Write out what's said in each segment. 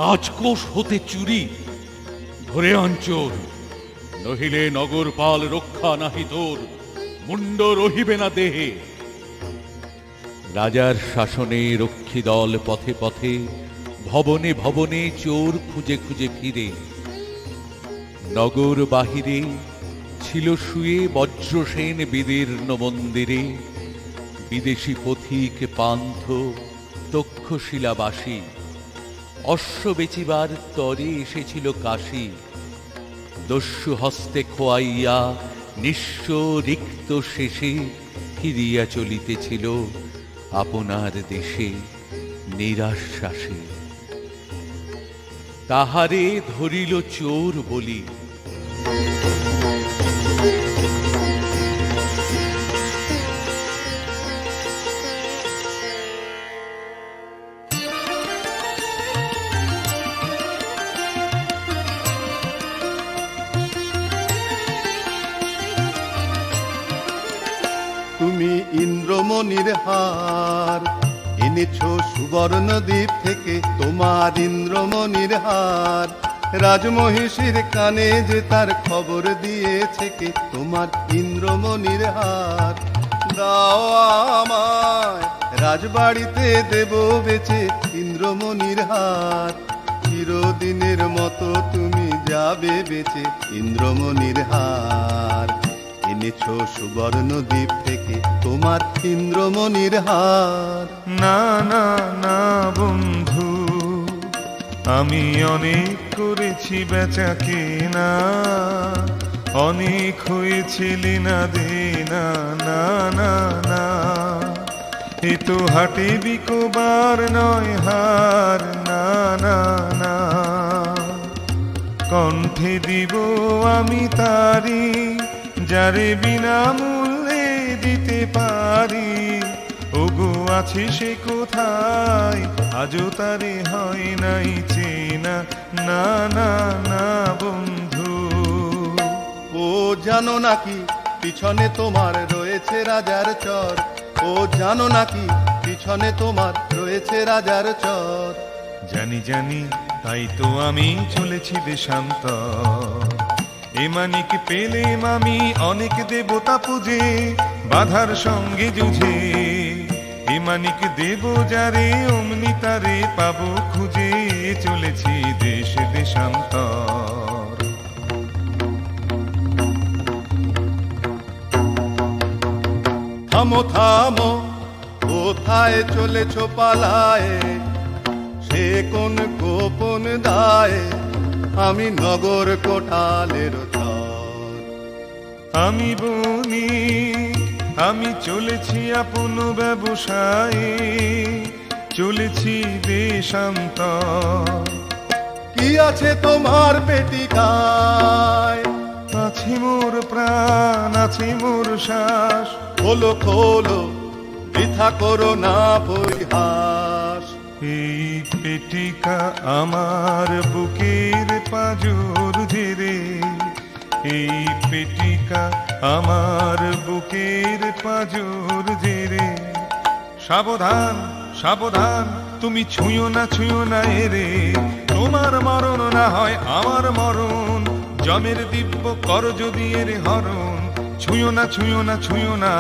রাজকোষ হতে চুরি ধরে আনচোর, নহিলে নগরপাল রক্ষা নাহি তোর, মুন্ড রহিবে না দেহে। রাজার শাসনে রক্ষী দল পথে পথে, ভবনে ভবনে চোর খুঁজে খুঁজে ফিরে। নগর বাহিরে ছিল শুয়ে বজ্রসেন বিদীর্ণ মন্দিরে, বিদেশি পথিক পান্থ তক্ষশিলাবাসী, অশ্ব বেচিবার তরে এসেছিল কাশী। দস্যু হস্তে খোয়াইয়া নিঃস্ব রিক্ত শেষে ফিরিয়া চলিতেছিল আপনার দেশে নিরাশ্বাসে। তাহারে ধরিল চোর বলি, তুমি ইন্দ্রমণির হার এনেছ সুবর্ণ দ্বীপ থেকে, তোমার ইন্দ্রমণির হার রাজমহিষীর কানে যে তার খবর দিয়েছে কে, তোমার ইন্দ্রমণির হার দাও আমায়, রাজবাড়িতে দেব বেচে ইন্দ্রমণির হার। চিরদিনের মতো তুমি যাবে বেচে ইন্দ্রমণির হার, এনেছ সুবর্ণ দ্বীপ থেকে তোমার ইন্দ্রমণির হার। না না না বন্ধু, আমি অনেক করেছি বেচা কেনা, অনেক হয়েছে লেনা দেনা। না না না, এ তো হাটে বিকোবার নয় হার। না না না, কণ্ঠে দিব আমি তারি, যারে বিনামূল্যে দিতে পারি। ওগো আছে সে কোথায়, আজও তারে হয় নাই চেনা। না না না বন্ধু, ও জানো নাকি পিছনে তোমার রয়েছে রাজার চর, ও জানো নাকি পিছনে তোমার রয়েছে রাজার চর। জানি জানি, তাই তো আমি চলেছি দেশান্তর। এ মানিক পেলেম আমি অনেক দেবতা পুজে, বাধার সঙ্গে যুঝে। এ মানিক দেব যারে অমনি তারে পাবো খুঁজে, চলেছি দেশ দেশান্তর। থামো থামো, কোথায় চলেছ পালায়ে, সে কোন গোপন দায়ে, আমি নগর কোঠালের চর। আমি বণিক, আমি চলেছি আপন ব্যবসায়ে, চলেছি দেশান্তর। কি আছে তোমার পেটিকায়, আছে মোর প্রাণ, আছে মোর শ্বাস। খোলো খোলো, বৃথা করো না পরিহাস। এই পেটিকা আমার বুকের পাঁজর ঝেড়ে, এই পেটিকা আমার বুকের পাঁজর ঝেড়ে। সাবধান সাবধান, তুমি ছুঁয়ো না এরে, তোমার মরণ না হয় আমার মরণ। যমের দিব্য কর যদি এর হরণ, ছুঁয়ো না।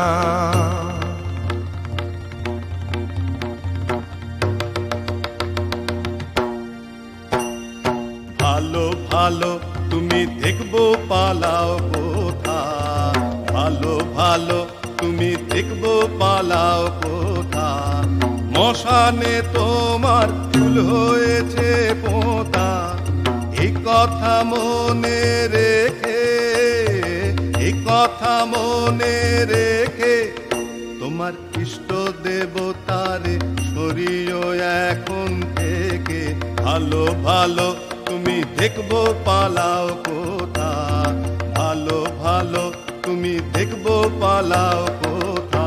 ভালো ভালো তুমি দেখবো পালাও কোথা, ভালো ভালো তুমি দেখবো পালাও কোথা। মশানে তোমার ফুল হয়েছে পোঁতা, এই কথা মনে রেখে, এই কথা মনে রেখে। তোমার ইষ্ট দেবতারে সরিও এখন থেকে, ভালো ভালো তুমি দেখবো পালাও কোথা, ভালো ভালো তুমি দেখবো পালাও কোথা।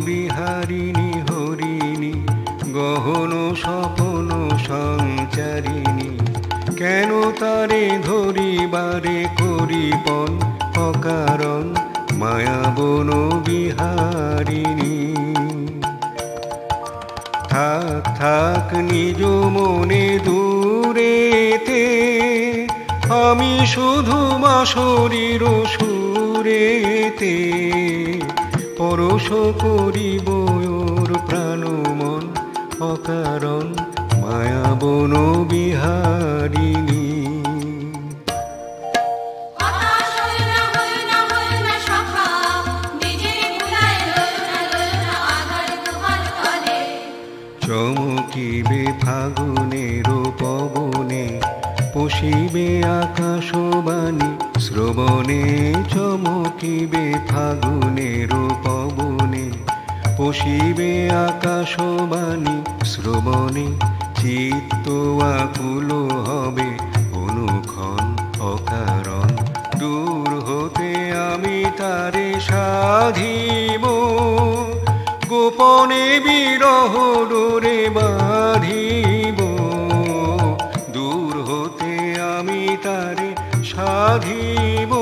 বিহারিণী হরিণী গহন স্বপন সঞ্চারিণী কেন তারে ধরিবারে করিপন অকারণ মায়াবন বিহারিণী থাক থাক নিজ মনে দূরেতে আমি শুধু বাঁশরীর সুরেতে পরশ করিব ওর প্রাণ মন অকারণ মায়াবন বিহারিণী চমকিবে ফাগুনের পবনে পশিবে আকাশবাণী শ্রবণে চমকিবে ফাগুনের পবনে পশিবে আকাশবাণী শ্রবণে চিত্ত আকুল হবে অনুক্ষণ অকারণ দূর হতে আমি তারে সাধিব গোপনে বিরহ ডোরে বাঁধিব দূর হতে আমি তারে সাধিব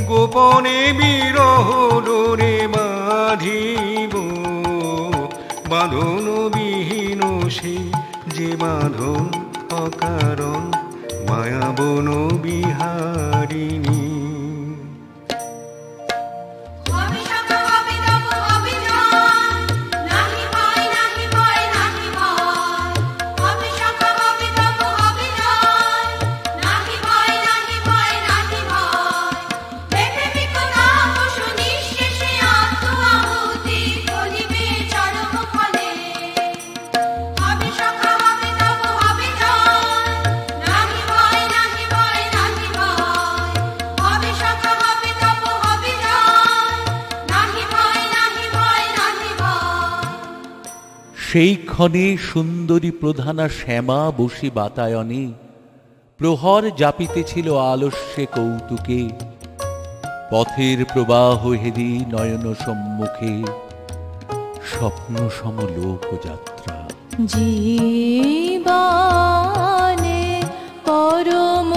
গোপনে বিরহ ডোরে বাঁধিব বাঁধন বিহীন সে যে বাঁধন অকারণ মায়াবন বিহারিণী সেই ক্ষণে সুন্দরী প্রধানা শ্যামা বসি বাতায়নে প্রহর জাপিতেছিল আলস্যে কৌতুকে পথের প্রবাহ হেরি নয়ন সম্মুখে স্বপ্ন সম লোকযাত্রা জীবনে পরম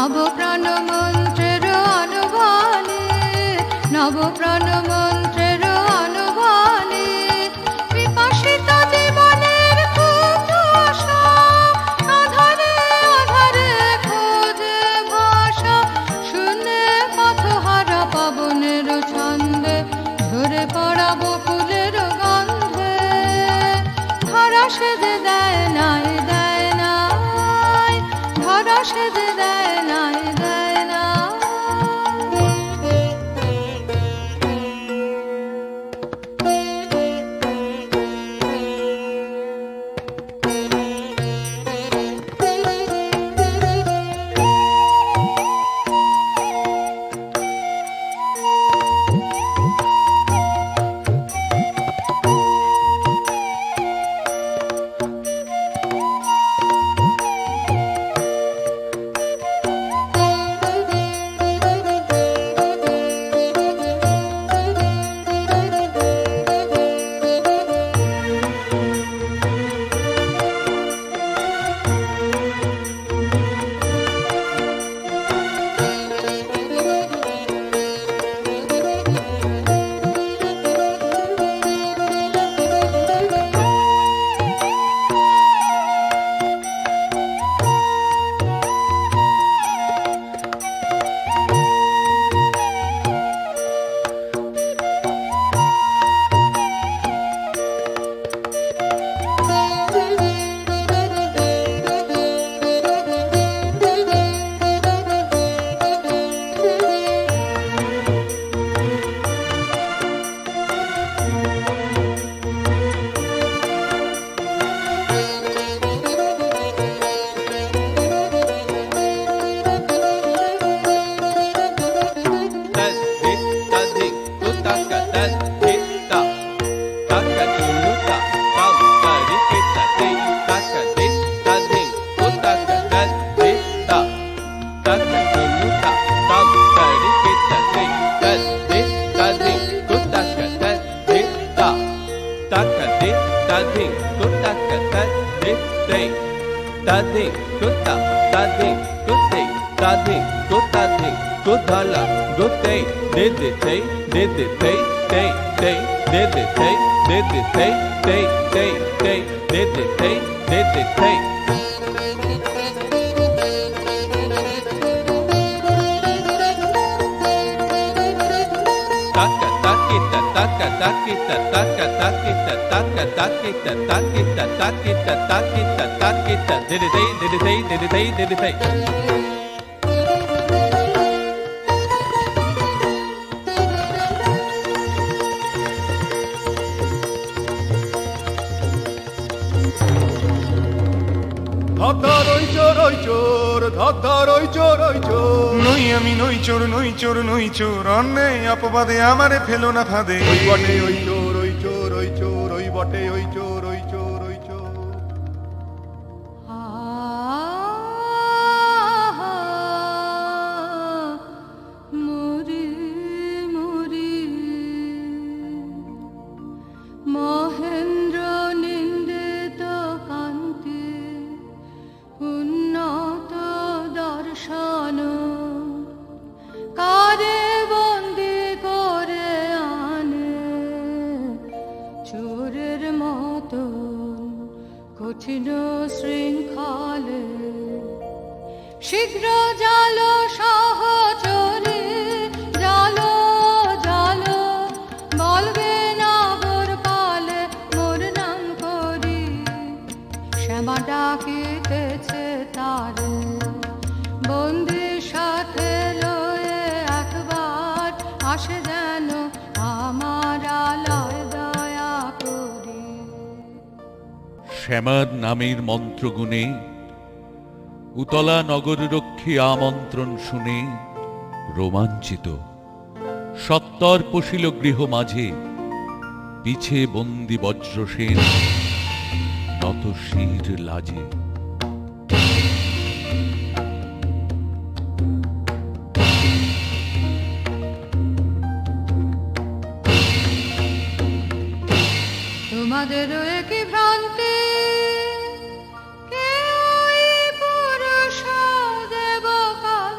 নবপ্রাণ মন্ত্রের আনুবানে, নবপ্রাণ মন্ত্রের আনুবানে, বিকশিত জীবনের ক্ষুদ্র আশা, আধারে আধারে খোঁজে ভাষা, শুনে পথহারা পবনের ছন্দে, ঝরে পড়া বকুলের গন্ধে, ধরা সেজে দেয় নাই দেয় নাই, ধরা সেজে দেয় নাই দেয় না। নই আমি নই চোর নই চোর নই চোর, অন্যায় অপবাদে আমারে ফেলো না ফাঁদে। ওই বটে ওই চোর ওই চোর ওই চোর, ওই বটে ওই চোর ওই চোর ওই চোর। মুরি মুরি মহেন্দ্র নিন্দিত কান্তি, উন্নত দর্শন, কারে বন্দি করে আনে চোরের মতো কঠিন শৃঙ্খলে। শীঘ্র জালো সহচরে, জালো জালো বলবে নগর পালে মোর নাম করি, শ্যামা ডাকিতেছে তারে বন্দির সাথে লয়ে, একবার আসে যেন আমার আলয় দয়া করি। শ্যামার নামের মন্ত্রগুণে উতলা নগররক্ষী আমন্ত্রণ শুনে রোমাঞ্চিত, সত্তর পশিল গৃহ মাঝে, পিছে বন্দি বজ্রসেন নত শির লাজে। তোমাদের একই ভ্রান্তি, কেউ পুরুষ দেব কাল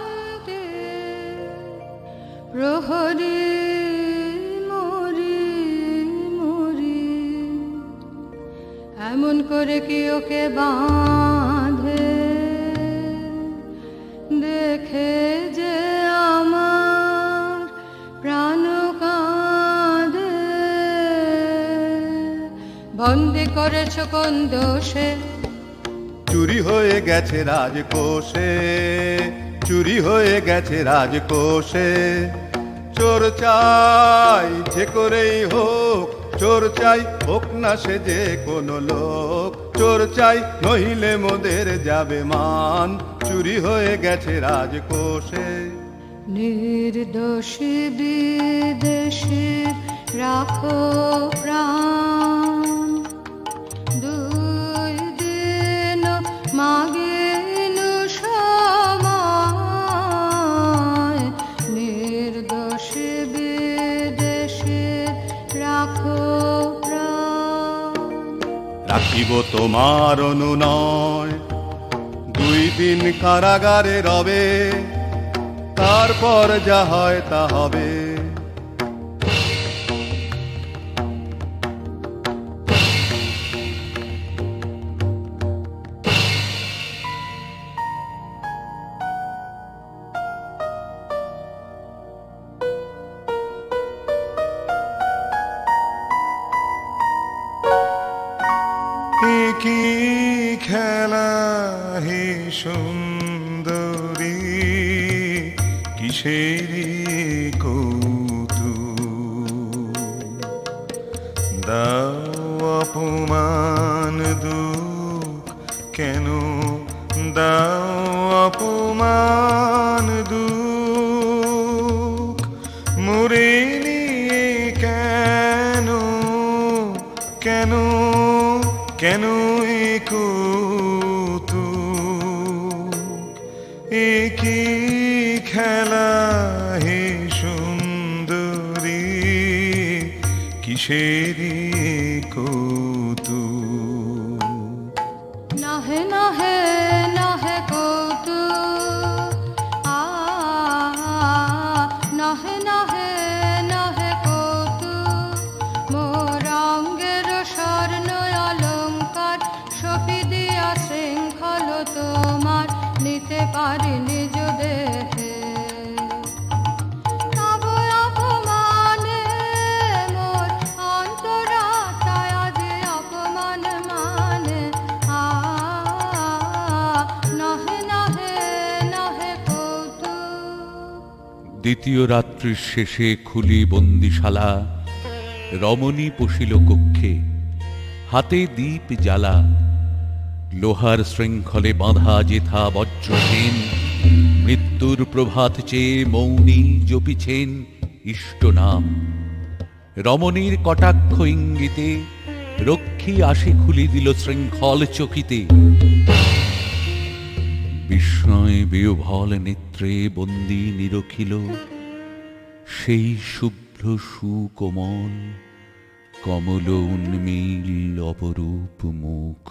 করে কি ওকে বাঁধে, দেখে যে আমার প্রাণ কাঁদে। বন্দি করেছ কোন দোষে, চুরি হয়ে গেছে রাজকোষে, চুরি হয়ে গেছে রাজকোষে। চোর চাই যে করেই হোক, চোর চাই হোক না সে যে কোনো লোক। চোর চাই নহিলে মোদের যাবে মান, চুরি হয়ে গেছে রাজকোষে। নির্দোষী বিদেশী রাখো প্রাণ, দুই দিন মাগিন সময়। নির্দোষী বিদেশী রাখো প্রাণ। রাখিব তোমার অনুনয়, 2 দিন কারাগারে রবে, তারপর যা হয় তা হবে। কি খেলা হে সুন্দরী, কিসেরি কৌতুক। দাও অপমান দুঃখ কেন, দাও অপমান দুঃখ। মরে নিয়ে কেন, কেন, কেন এ কৌতুক। এ কি খেলা হে সুন্দরী, কিসেরি কৌতুক। নাহে নাহে নাহে কৌতুক, নাহে নাহে নাহে কৌতুক। মোর অঙ্গের স্বর্ণ অলঙ্কার সপি দিয়া শৃঙ্খল তোমার নিতে পারি নিজ দেহে। তব অপমানে মোর অন্তরাত্মায় আজ অপমান মানে। নহে নহে নহে কৌতুক। দ্বিতীয় রাত্রির শেষে খুলি বন্দিশালা, রমণী পশিল কক্ষে, হাতে দীপ জ্বালা। লোহার শৃঙ্খলে বাঁধা যেথা বজ্রসেন, মৃত্যুর প্রভাত চেয়ে মৌনী জপিছেন ইষ্ট নাম। রমণীর কটাক্ষ ইঙ্গিতে রক্ষী আসে খুলি দিল শৃঙ্খল চকিতে। বিস্ময় বিহ্বল নেত্রে বন্দী নিরখিল সেই শুভ্র সুকোমল কমল উন্মিল অপরূপ মুখ।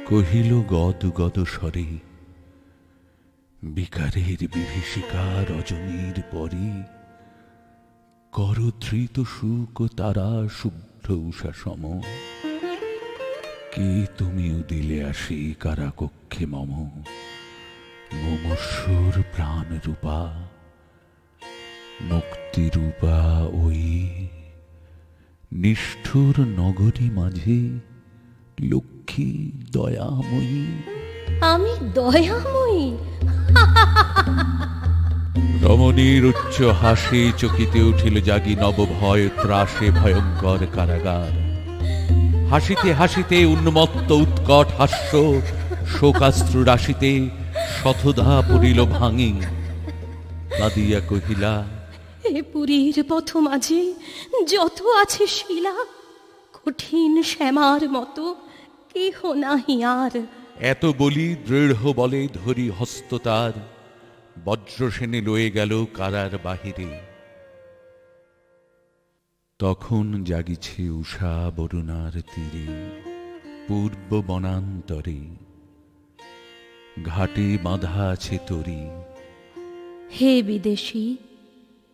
কহিল গদ গদ স্বরে, বিকারের বিভীষিকা রজনীর পরে, কর ধৃত সুখ তারা শুভ্র উষা সম। কে তুমিও দিলে আসি কারাকক্ষে মম, মুমূর্ষুর প্রাণ রূপা, মুক্তি রূপা ওই নিষ্ঠুর নগরী মাঝে লক্ষ্মী দয়াময়ী। আমি দয়াময়ী? রমণীর উচ্চ হাসি চকিতে উঠিল জাগি নবভয় ত্রাসে ভয়ঙ্কর কারাগার। হাসিতে হাসিতে উন্মত্ত উৎকট হাস্য, শোকাশ্রু রাশিতে শতধা পড়িল ভাঙি। কাঁদিয়া কহিলা, এ পুরীর পথ মাঝে যত আছে শিলা, কঠিন শ্যামার মতো কেহ নাহি আর। এত বলি দৃঢ় বলে ধরি হস্ত তার, বজ্রসেনে লয়ে গেল কারার বাহিরে। তখন জাগিছে উষা বরুণার তীরে, পূর্ব বনান্তরে ঘাটে বাঁধা আছে তরি। হে বিদেশী,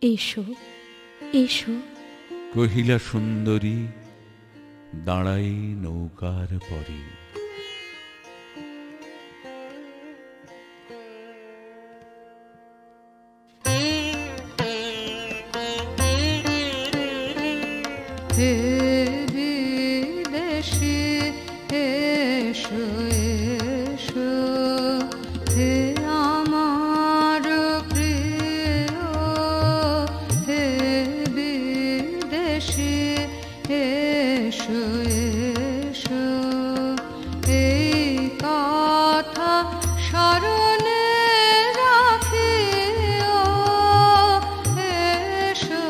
এসো এসো। কহিলা সুন্দরী, দাঁড়াই নৌকার পরে। হে বিদেশী এসো এসো, হে আমার প্রিয়, হে বিদেশী এসো এসো, এই কথা স্মরণে রাখিও, এসো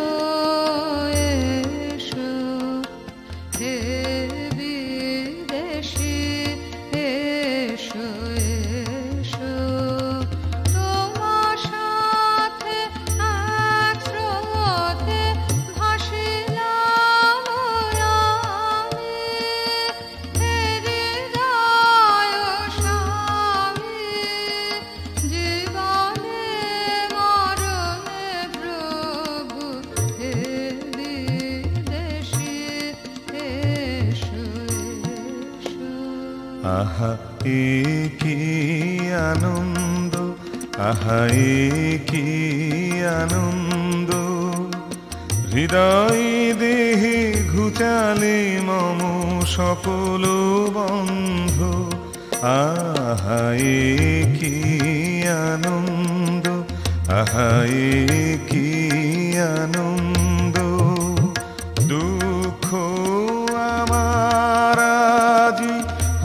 এসো, হে বিদেশী এসো এসো, তোমার সাথে এক স্রোতে ভাসিলাম আমি, হে হৃদয় স্বামী, জীবনে মরণে প্রভু, হে বিদেশী এসো এসো। আহা এ কি আনন্দ, আহা এ কি আনন্দ, হৃদয় দেহে ঘুচালে মম সকল বন্ধ। আহা এ কি আনন্দ, আহা এ কি আনন্দ, দুঃখ আমার আজি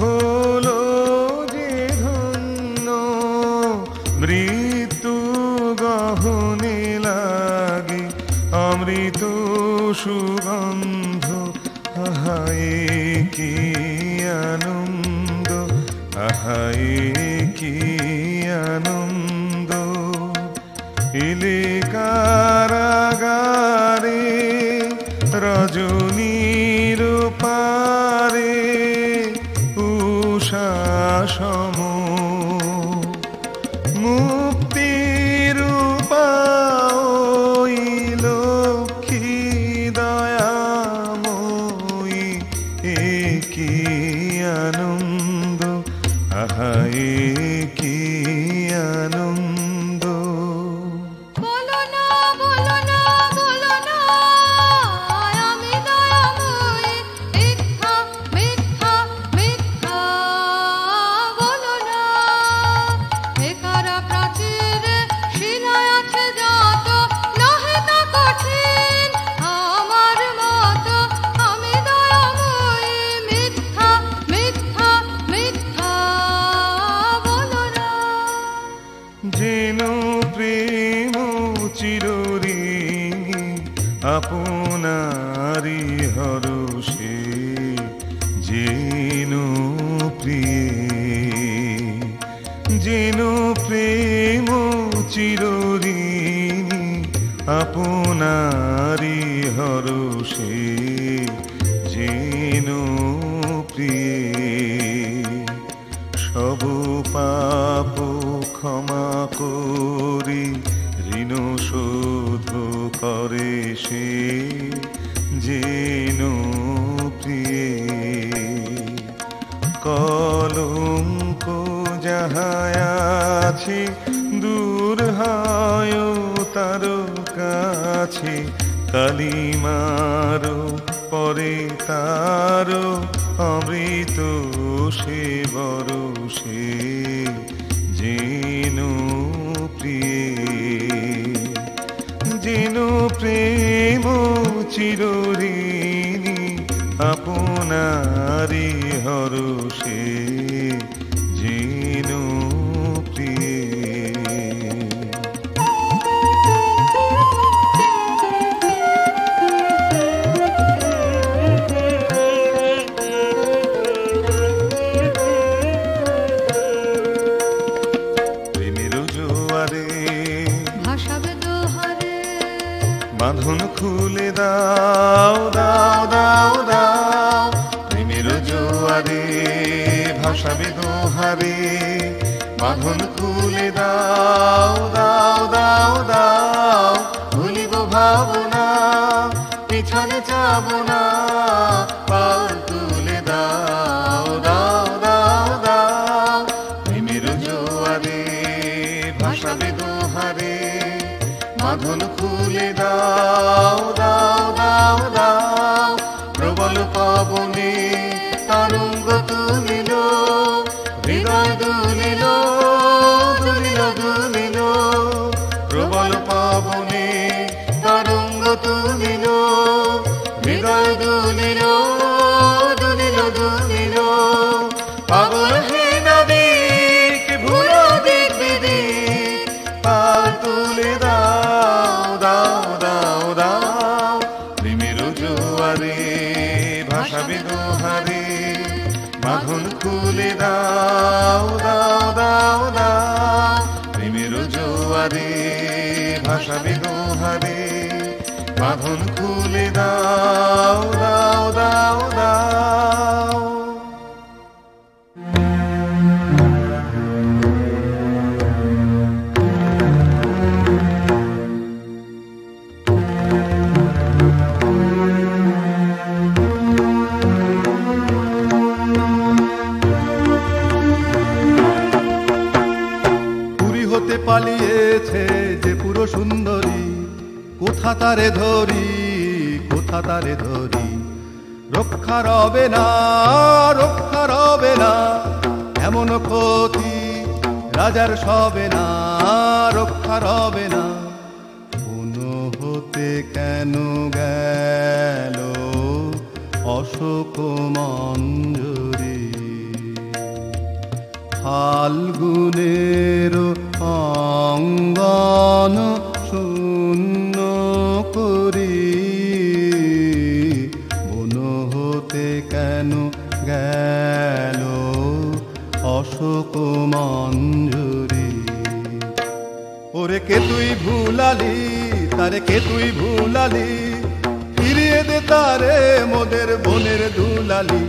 হলো যে ধন্য, মৃত্যু গহনে লাগে অমৃত সুগন্ধ। আহা এ কি আনন্দ, আহা এ কি আনন্দ, এলে কারাগারে রজনীর পারে উষা সম, মুক্তির উপায় লক্ষ্মী দয়াময়ী, এ কি আনন্দ, আহা এ কি আনন্দ। বলো না বলো না বলো না, আমি দয়াময়ী, মিথ্যা মিথ্যা মিথ্যা বলো না, এ কারা প্রাচীরে শিলায় আছে যত, নহে তা কঠিন আমার মতো, আমি দয়াময়ী, মিথ্যা মিথ্যা মিথ্যা বলো না। যেন প্রেম চিরঋণী আপনারি হরষে, যেন প্রিয়ে, যেন প্রেম চিরঋণী আপনারি হরষে, যেন প্রিয়ে, সব পাপ ক্ষমা করি ঋণ শোধ করে সে, যেন প্রিয়ে, কলঙ্ক যাহা আছে দূর হয় তার কাছে, কালিমার পরে তার অমৃত সে বরষে, যেন প্রিয়ে, যেন প্রেম চিরঋণী আপনারি হরষে, যেন প্রিয়ে। ভাসাবে দোহারে, বাঁধন খুলে দাও দাও দাও দাও, প্রেমের জোয়ারে ভাসাবে দোহারে, বাঁধন খুলে দাও দাও দাও দাও, ভুলিব ভাবনা পিছনে যাব না, পার পাগলহীন দিক ভুলো দিক বিদিক পাল তুলে দাও দাও দাও দাও প্রেমের জোয়ারে ভাসাবে দোহারে বাঁধন খুলে দাও দাও দাও দাও প্রেমের জোয়ারে ভাসাবে দোহারে বাঁধন খুলে দাও দাও দাও দাও পালিয়েছে যে পুরো সুন্দরী কোথা তারে ধরি কোথা তারে ধরি রক্ষা রবে না রক্ষা রবে না এমন ক্ষতি রাজার সবে না রক্ষা রবে না কোনো হতে কেন গেল অশোক মঞ্জুরি ফাল্গুনের অঙ্গন শূন্য করি বন হতে কেন গেল অশোক মঞ্জুরি ওরে কে তুই ভুলালি তারে কে তুই ভুলালি ফিরিয়ে দে তারে মোদের বনের দুলালি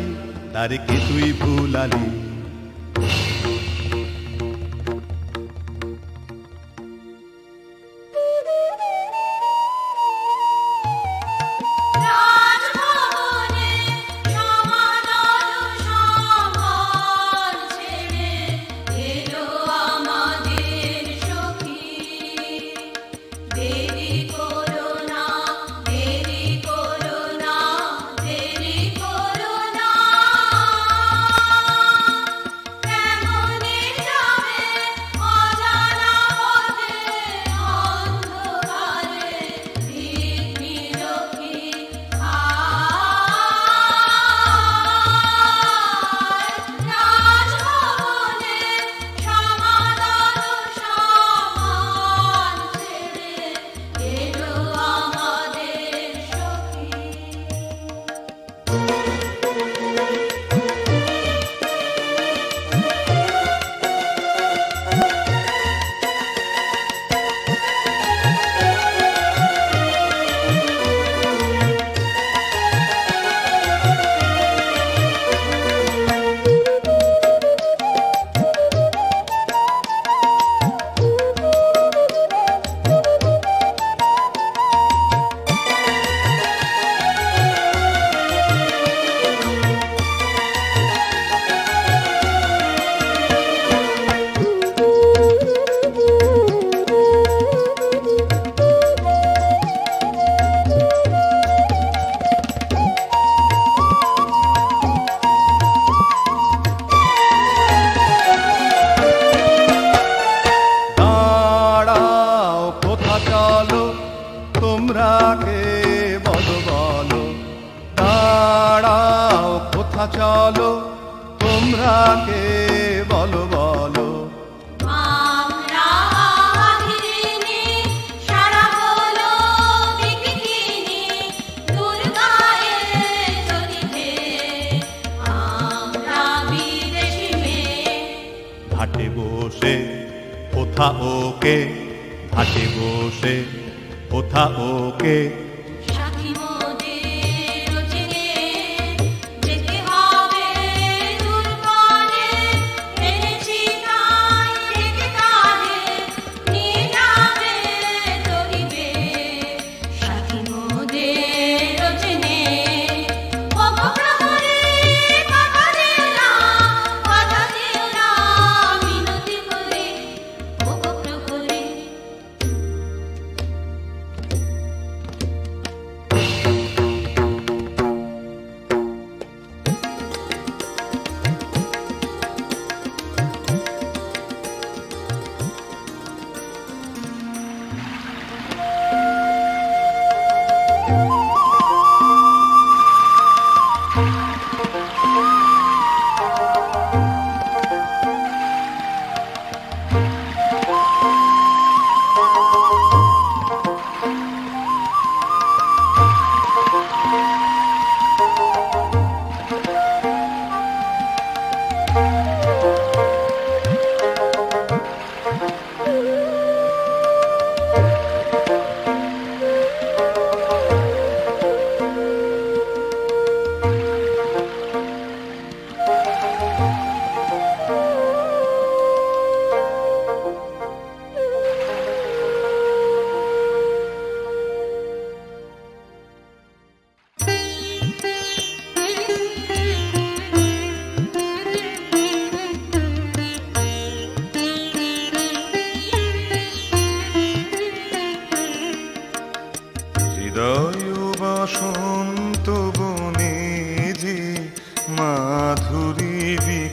তারে কে তুই ভুলালি চলো তোমরা কে বলো বলো ঘাটে বসে কোথা ওকে ঘাটে বসে কোথা ওকে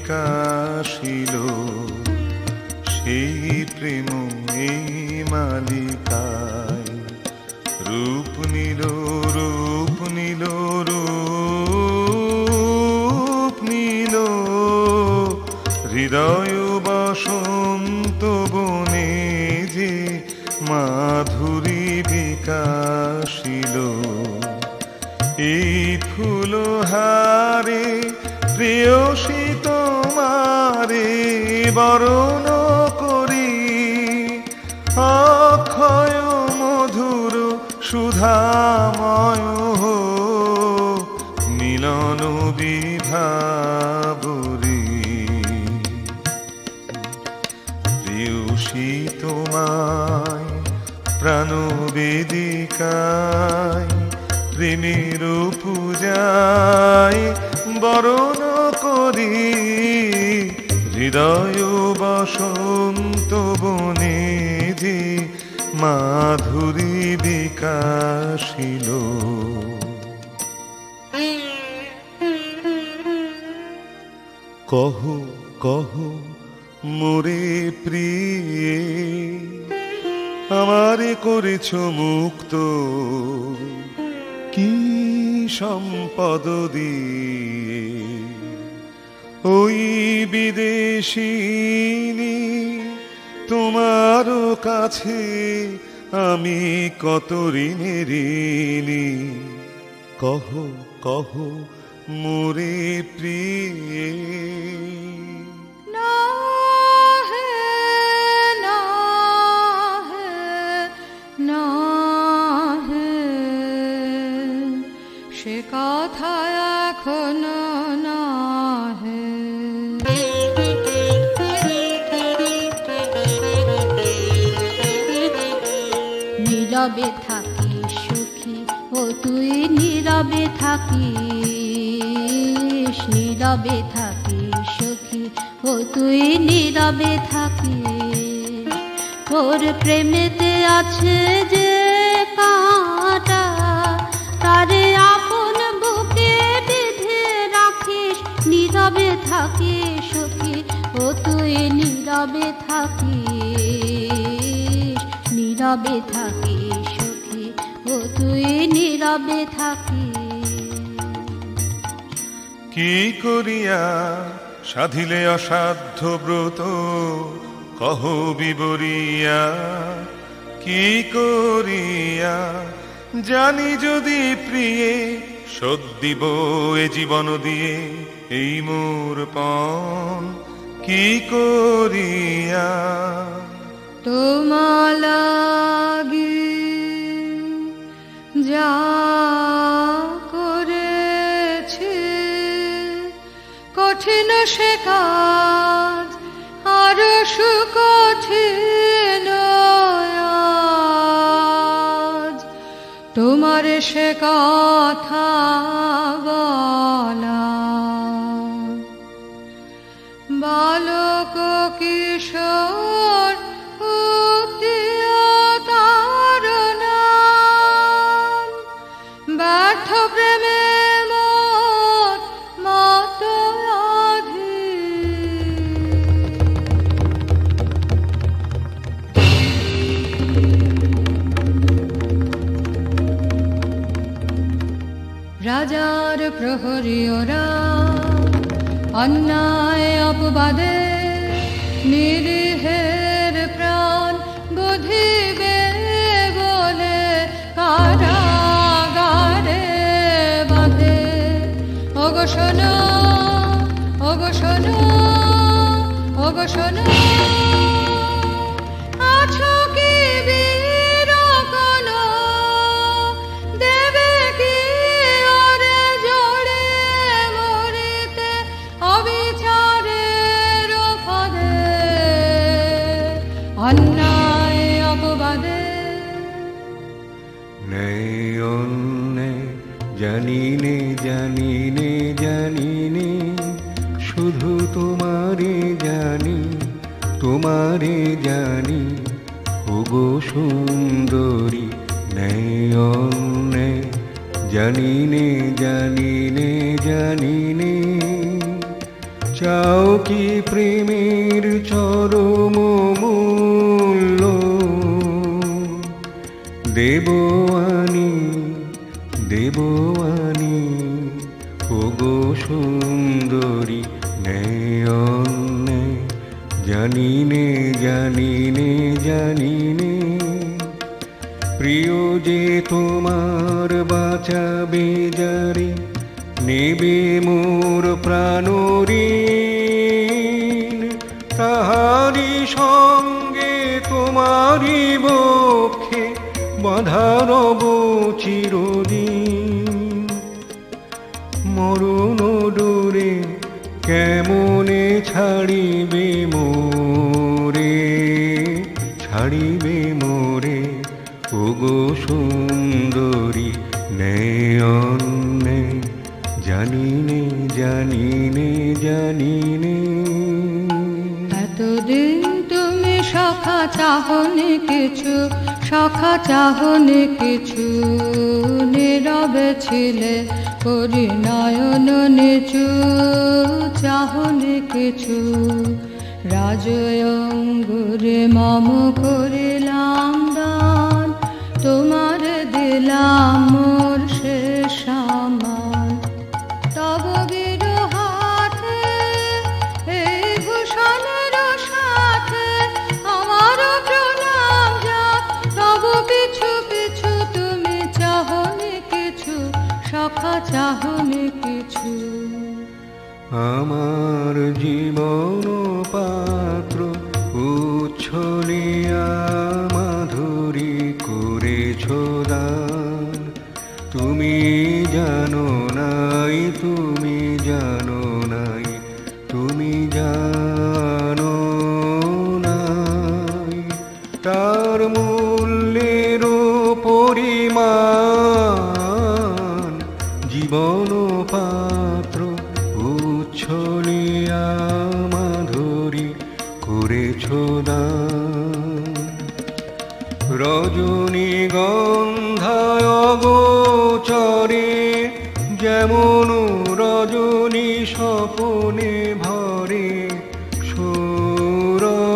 বিকাশিল সেই প্রেম এই মালিকায় রূপ নিল রূপ নিল রূপ নিল হৃদয় বসন্ত বনে যে মাধুরী বিকাশিল এই ফুলহারে প্রেয়সী তোমারে বরণ করি অক্ষয় মধুর সুধাময় মিলন বিভাবরী প্রেয়সী তোমায় প্রাণবেদিকায় প্রেমের পূজায় বরণ করি হৃদয় বসন্ত বনে যে মাধুরী বিকাশিল কহ কহ মোরে প্রিয়ে আমারে করেছ মুক্ত কি সম্পদ দিয়ে ওই বিদেশিনী তোমার কাছে আমি কত ঋণে ঋণী কহ কহ মোরে প্রিয়ে সে কথা এখন না হে নীরবে থাকি সুখী ও তুই নীরবে থাকিস নীরবে থাকি সুখী ও তুই নীরবে থাকিস তোর প্রেমেতে আছে যে কাঁটা তারে আপন বুকে বেঁধে রাখিস নীরবে থাকিস সখী ও তুই নীরবে থাকিস নীরবে থাকিস সখী ও তুই নীরবে থাকিস কি করিয়া সাধিলে অসাধ্য ব্রত কহ বিবরিয়া কি করিয়া জানি যদি প্রিয়ে শোধ দিব এ জীবন দিয়ে এই মোর পণ কি করিয়া তোমার লাগি যা করেছি কঠিন সে কাজ আরো সুকঠিন আজ তোমার সে কথা বলা বালক কিশোর ব্যর্থ প্রেমে মত রাজার প্রহরীয়রা অন্যায় অপবাদে নিরীহের প্রাণ বুঝিবে বলে কারাগারে বাঁধে ওগো শোনো ওগো শোনো ওগো শোনো আছো কি বীর কোনো দেবে কি ওরে জোড়ে মরিতে অবিচারের ফাঁদে অন্যায় অপবাদে জানি নে জানি নে জানি নে শুধু তোমারে জানি ওগো সুন্দরী নয়নে জানি নে জানি নে জানি নে চাও কি প্রেমের চরম মূল্য? দেব আনি দেব আনি ওগো সুন্দরী নয়নে, জানি নে জানি নে জানি নে, প্রিয় যে তোমার বাঁচাবে যারে, নেবে মোর প্রাণঋণ, তাহারি সঙ্গে তোমারি বক্ষে বাঁধা রব চিরদিন। মরণ ডোরে কেমনে ছাড়িবে মোরে, ছাড়িবে মোরে ওগো সুন্দরী নয়নে, জানি নে জানি নে জানি নে। এতদিন তুমি সখা চাহনি কিছু, সখা চাহনি কিছু, নীরবে ছিলে পরিনয়ন নিচু, চাহনি কিছু। রাজয়ঙ্গুরে মম করিলাম দান, তোমার দিলাম মোর শেষ সম্মান। তব বিরহাতে এই ভূষণের সাথে আমার প্রণাম যাক, তব পিছু পিছু তুমি চাহনি কিছু, সখা চাহনি কিছু। আমার জীবন পাত্র উচ্ছলিয়া মাধুরী করেছ দান, তুমি জানো নাই তুমি জানো নাই তুমি জানো নাই, তার মূল্যের পরিমাণ। জীবন পাত্র উচ্ছলিয়া মাধুরী করেছ দান, রজনীগন্ধায় গোচরে যেমন রজনী স্বপনে ভরে সৌরভে।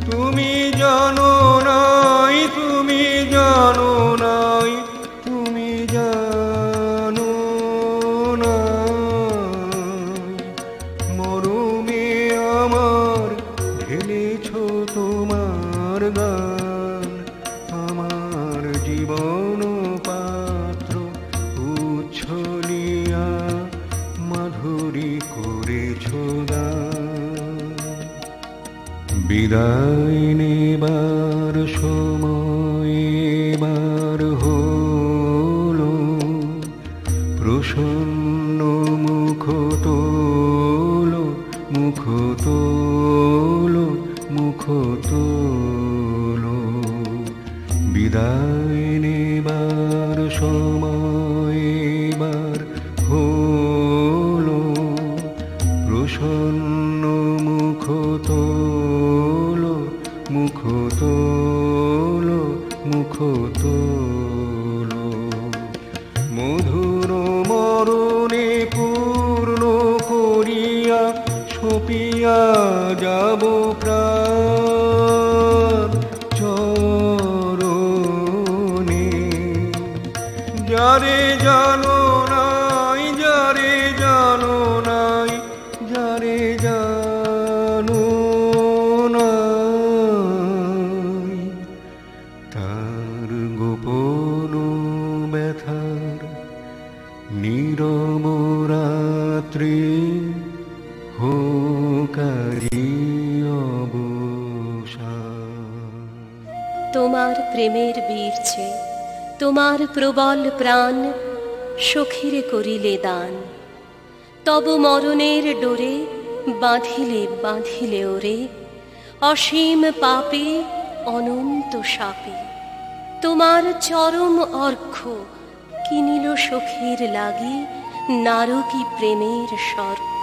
তুমি জানো নাই তুমি জানো নাই তুমি জানো নাই, মরমে আমার ঢেলেছ তোমার গান। আমার জীবন পাত্র উচ্ছলিয়া মাধুরী করেছ দান। বিদায় নেবার সময় এবার হলো, প্রসন্ন মুখ তোলো মুখ তোলো মুখ তোলো। বিদায় নেবার সময় এবার হলো, প্রসন্ন মুখ তোলো মুখ তোলো মুখ তোলো। মধুর মরণে পূর্ণ করিয়া সপিয়া যাব প্রাণ চরণে, যারে জানো নাই যারে জানো নাই যারে জানো নাই, তার গোপন ব্যথার নীরব রাত্রি হোকারি অবসান। তোমার প্রেমের বীর্যে তোমার প্রবল প্রাণ সখীরে করিলে দান, তব মরণের ডোরে বাঁধিলে বাঁধিলে ওরে, অসীম পাপে অনন্ত শাপে। তোমার চরম অর্ঘ্য কিনিল সখীর লাগি নারকী প্রেমের স্বর্গ।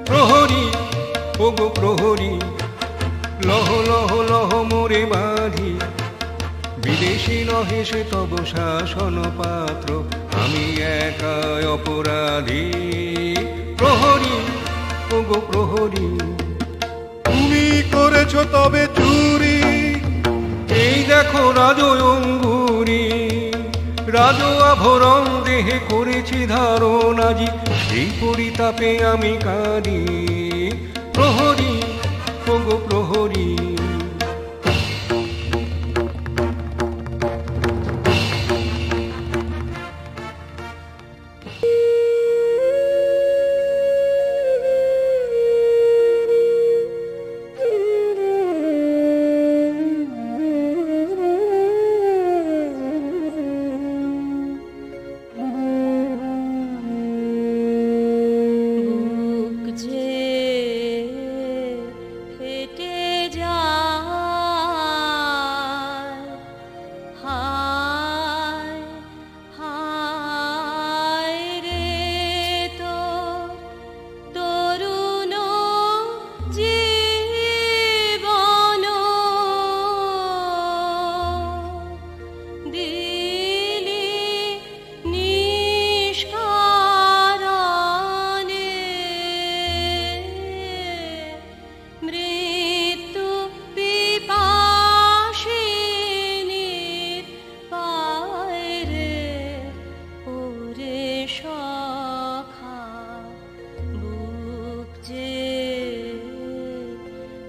প্রহরী ওগো প্রহরী লহ লহ লহ মোরে বাঁধি বিদেশি নহে সে তব শাসন পাত্র আমি একাই অপরাধী প্রহরী ওগো প্রহরী তুমি করেছো তবে চুরি এই দেখো রাজ অঙ্গুরি রাজ আভরণ দেহে করেছি ধারণ আজি সেই পরিতাপে আমি কাঁদি প্রহরী ওগো প্রহরী বুক যে ফেটে যায় হায় হায় রে তোর তরুণ জীবন দিলি নিষ্কারণে মৃত্যু পিপাসিনীর পায় রে ওরে সখা বুক যে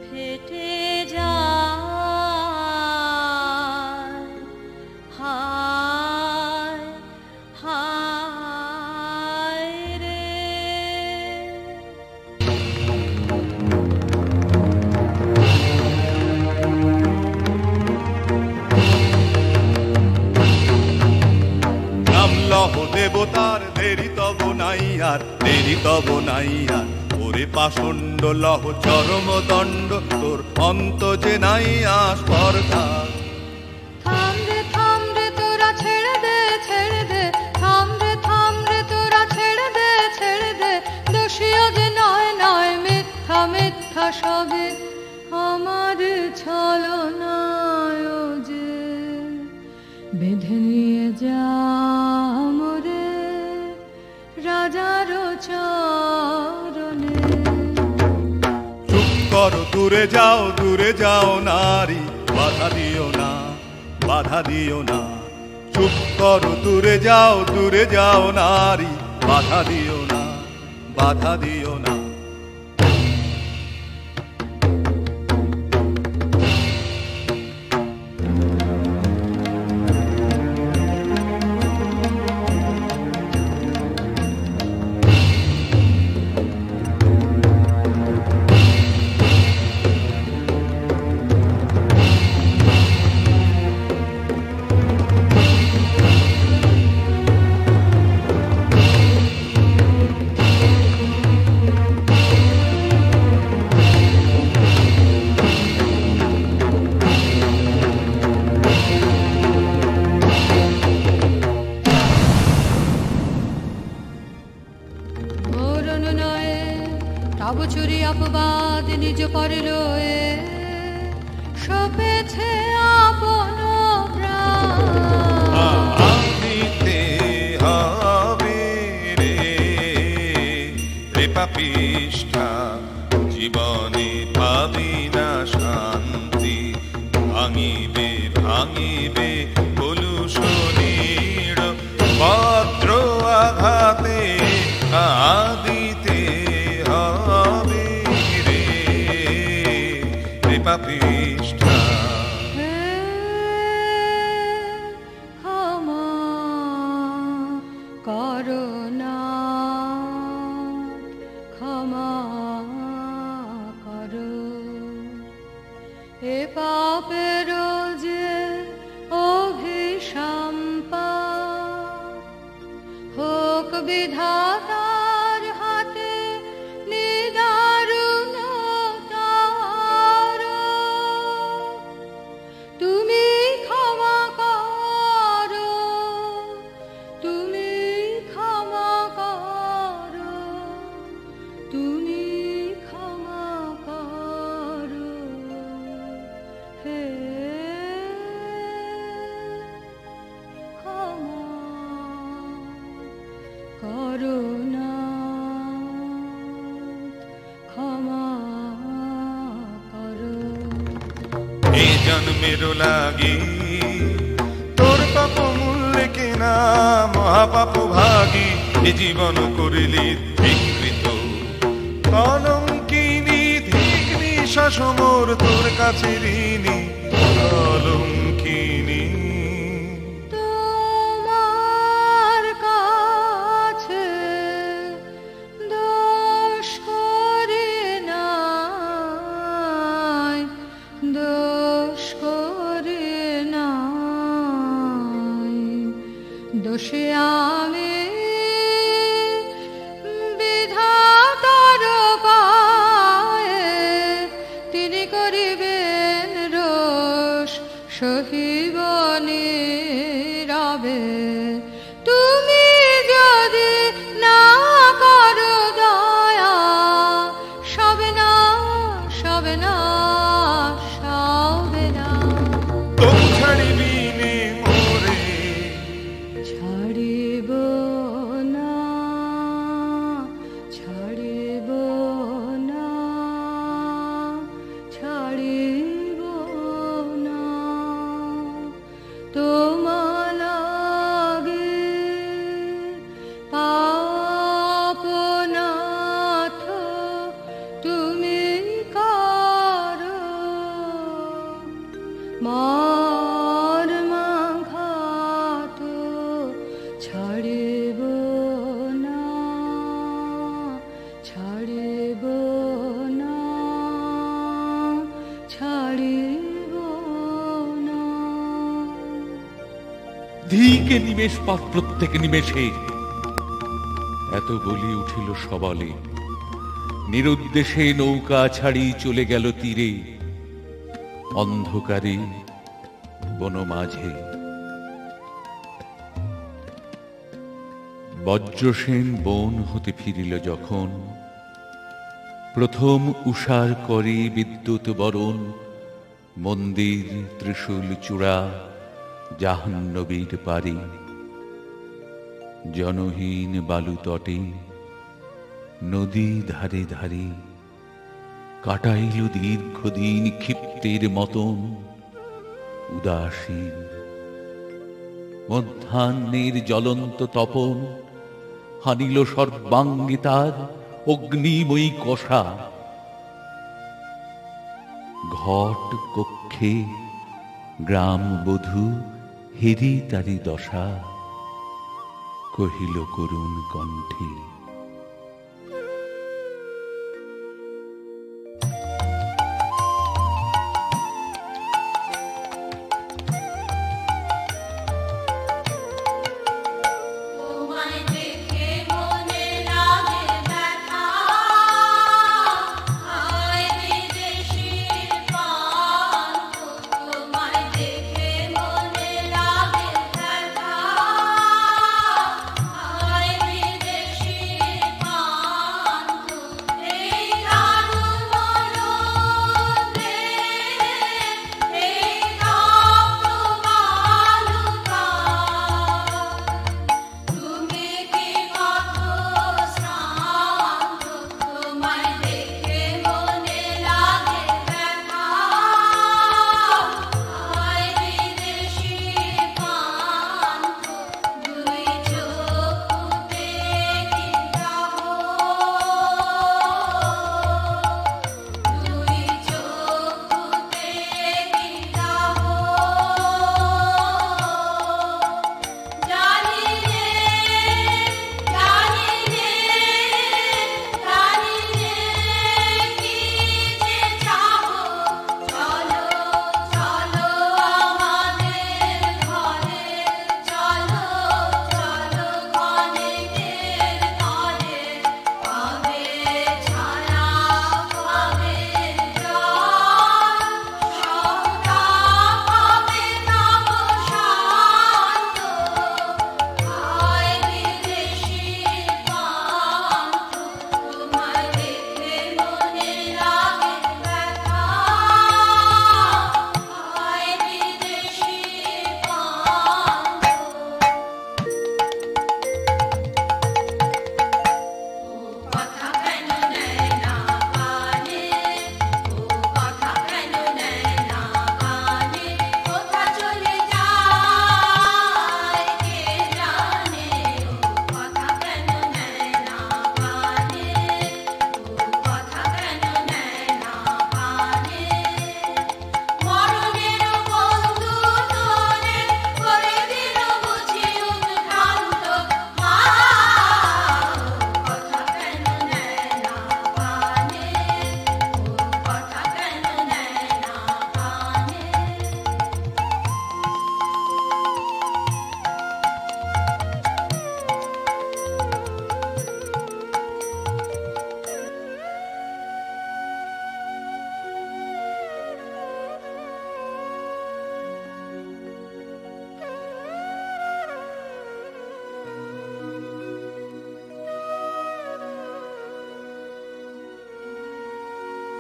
ফেটে যায় হায় হায় রে নাম লহ দেবতার দেরি তব নাই আর দেরি তব নাই আর ওরে পাষণ্ড লহ চরম দণ্ড তোর অন্ত যে নাই আস্পর্ধা থাম রে তোরা ছেড়ে দে থাম রে তোরা ছেড়ে দে দোষীও যে নয় নয় মিথ্যা মিথ্যা সবে আমার ছলনায় যে বেঁধে নিয়ে যা মোরে রাজার চরণে চুপ করো দূরে যাও নারী বাধা দিও না বাধা দিও না চুপ করো দূরে যাও নারী বাধা দিও না বাধা দিও না তব চুরি অপবাদ নিজ পরে লয়ে সপেছে আপন প্রাণ দিতে হবে রে পাপিষ্ঠা জীবনে পাবি না শান্তি ভাঙিবে কলুষণীর পত্র আঘাতে আদিতে হবে রে পাপিষ্ঠা ক্ষমা করুণা ক্ষমা করো এ পাপের যে অভিসম্পাত হোক বিধাতার হাতে নিদারুণ তার তুমি ক্ষমা করো তুমি ক্ষমা করো তুমি ক্ষমা করো হে ক্ষমা করুণা ক্ষমা করো। এই জন্মেরও লাগি তোর পাপ মূল্যে কেনা মহাপাপ ভাগী এ জীবন করিলি ধিকৃত কলঙ্কিনী ধিগ্নি শাসমোর তোর কাছে ঋণী কলঙ্কিনী। তোমার কাছে দোষ করি নাই, দোষ করি নাই, দোষে আমি বিধাতার পায়ে, তিনি করিবেন রোষ সহিব নীরবে। তুমি যদি না করো দয়া, সবে না সবে না সবে না। তবু ছাড়িবি নে মোরে, ছাড়িব না ছাড়িব না ছাড়িব না। তোমার লাগে পাপনাথ তুমি করো, মর্মাঘাত ছাড়িব না ছাড়িব না ছাড়িব না। ধিকে নিমেষ পাত প্রত্যেক নিমেষে এত বলি উঠিল সবলে। নিরুদ্দেশে নৌকা ছাড়ি চলে গেল তীরে, অন্ধকারে বন মাঝে। বজ্রসেন বন হতে ফিরিল যখন, প্রথম উষার করে বিদ্যুৎ বরণ। মন্দির ত্রিশূল চূড়া জাহ্নবীর পারে, জনহীন বালু তটে নদী ধারে ধারে। কাটাইল দীর্ঘদিন ক্ষিপ্তের মতন উদাসীন। মধ্যাহ্নের জ্বলন্ত তপন হানিল সর্বাঙ্গে তার অগ্নিময়ী কষা। ঘট কক্ষে গ্রাম বধূ হেরি তারি দশা, কহিল করুণ কণ্ঠে। বিদেশি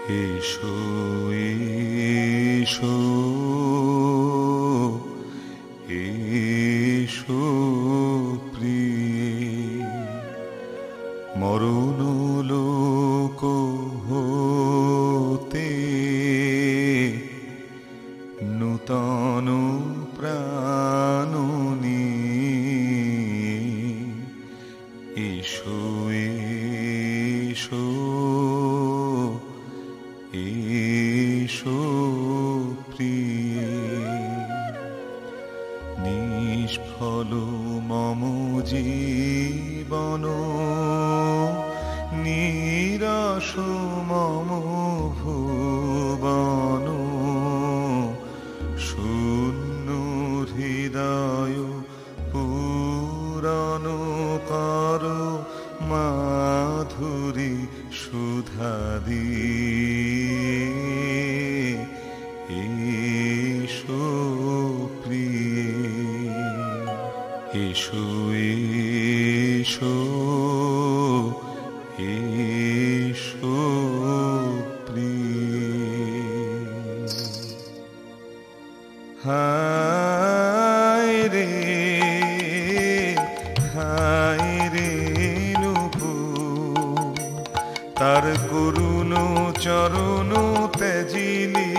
এসো এসো এসো প্রিয়ে, মরণ লোক হতে নূতন প্রাণ নিয়ে এসো এসো এসো প্রিয়ে। নিষ্ফল মম জীবন, নিরাশ মম ভুবন, শূন্য হৃদয় পূরণ কর মাধুরী সুধা দিয়ে। এসো প্রিয়ে, এসো এসো এসো প্রিয়ে। হায় রে নূপুর, তার করুণ চরণ ত্যাজিলি,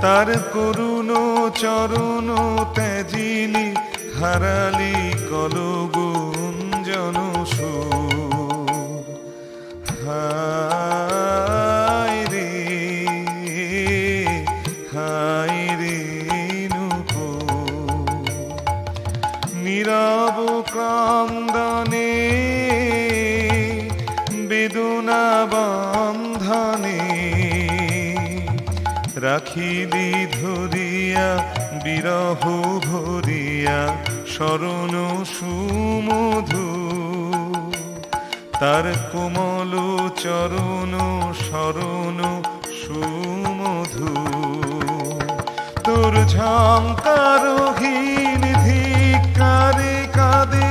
তার করুণ চরণ ত্যাজিলি, হারালি কলগুঞ্জন সুর। হায় রে নূপুর, নীরব ক্রন্দনে বেদনা বন্ধনে, রাখিলি ধরিয়া বিরহ ভরিয়া শরণ সুমধু, তার কোমল চরণ শরণ সুমধু। তোর ঝঙ্কারহীন ধিক্কারে কাঁদে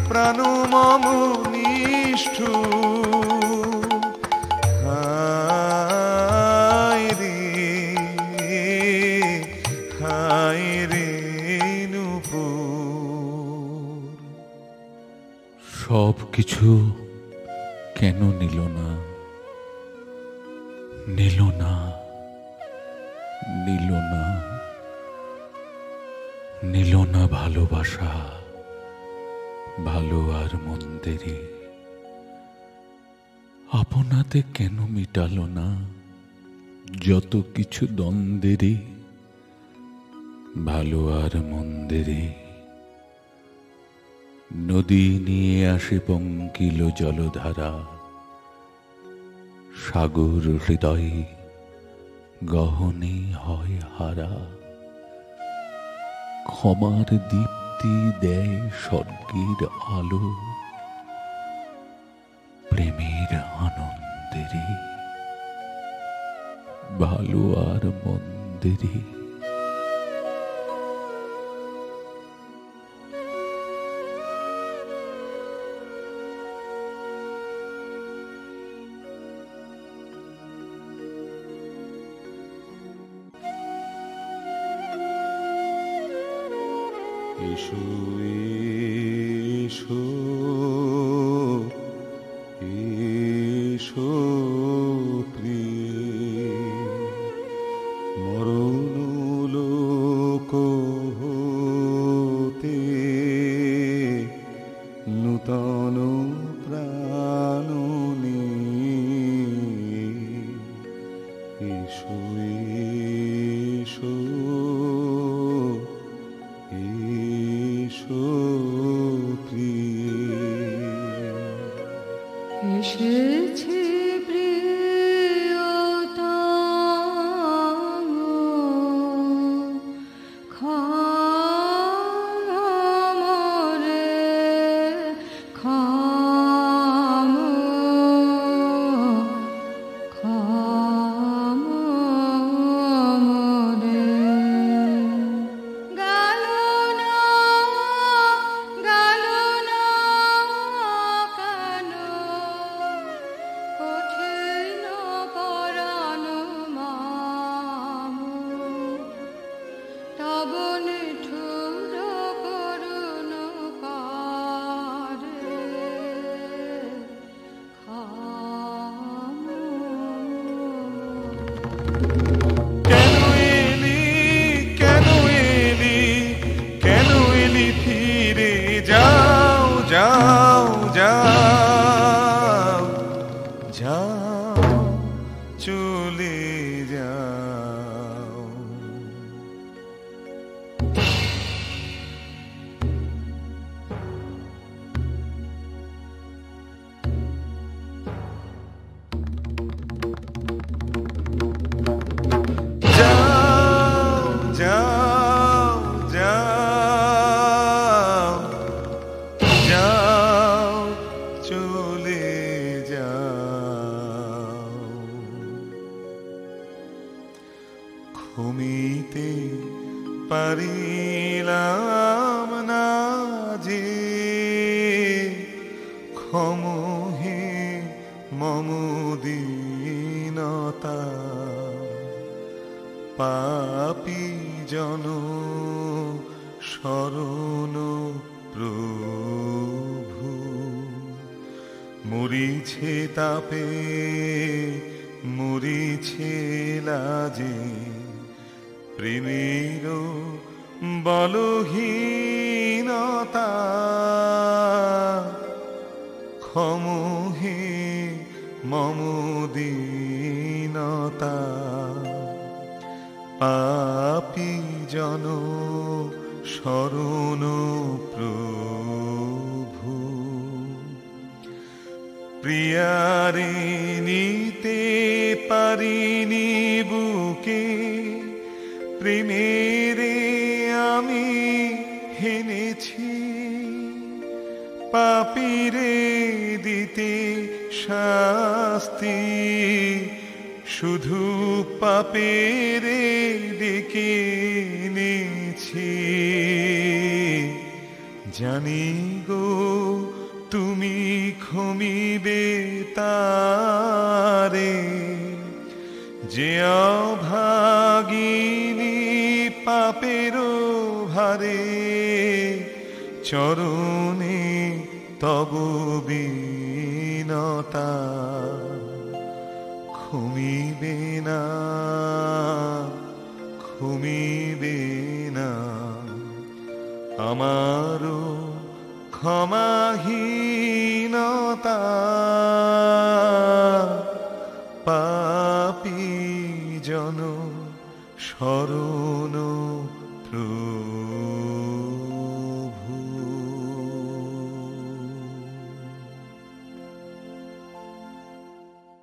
প্রাণ মম নিষ্ঠুর। হায় রে নূপুর। সব কিছু কেন নিল না, নিল না, নিল না, নিল না ভালোবাসা, ভালো আর মন্দেরে। আপনাতে কেন মিটালো না যত কিছু দ্বন্দ্বেরে, ভালো আর মন্দেরে। নদী নিয়ে আসে পঙ্কিল জলধারা, সাগর হৃদয়ে গহনে হয় হারা। ক্ষমার দীপ্তি দেয় স্বর্গের আলো, প্রেমের আনন্দেরে, ভালো আর মন্দেরে। এসো এসো এসো প্রিয়ে, মরণ লোক হতে নূতন প্রাণ নিয়ে এসো এসো এসো প্রিয়ে। এসেছে প্রিয়তম, খামরে খাম, খামরে। গেল না কেন যাও। ঘুমিতে পারিলাম না যে ক্ষমহে মম দীনতা, পাপী জন শরণ প্রভু। মরিছে তাপে মরিছে লাজে, প্রেমের বলহীনতা, ক্ষমহে মম দীনতা, পাপী জন শরণ প্রভু। প্রিয়ারে নিতে পারিনি বুকে, প্রেমেরে আমি হেনেছি, পাপীরে দিতে শাস্তি, শুধু পাপেরে ডেকে এনেছি। জানি গো তুমি ক্ষমিবে তারে, যে অভাগিনী পাপের ভারে, চরণে তব বিনতা। ক্ষমিবে না, ক্ষমিবে না, আমারও ক্ষমাহীনতা, পাপী জন শরণ প্রভু।